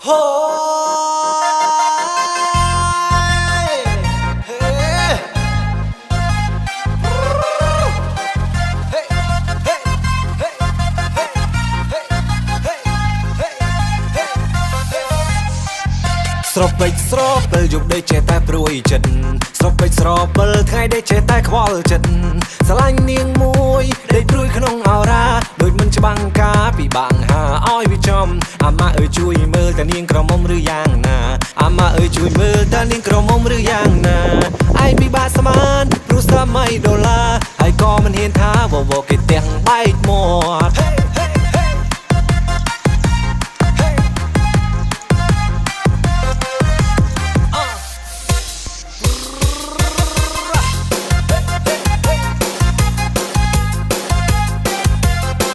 โฮ้ยเฮ้เฮ้เฮ้เฮ้เฮ้เฮ้เฮ้เฮ้เฮ้ស្រោបពេចស្រោបពេលយប់ដេកចេះតែព្រួយចិត្តស្រោបពេចស្រោបពេលថ្ងៃដេកចេះតែខ្វល់ចិត្តស្រឡាញ់នាងមួយដេកព្រួយក្នុងអរ៉ាដូចមិនច្បាំងការពិបាកហាឲ្យវាចំអាម៉ាអើយជួយមើលតើនាងក្រមុំឬយ៉ាងណាអាម៉ាអើយជួយមើលតើនាងក្រមុំឬយ៉ាងណាឯងពិបាកស្មានព្រោះ$3ហើយក៏មិនហ៊ានថាវគេទាំងបែកមាត់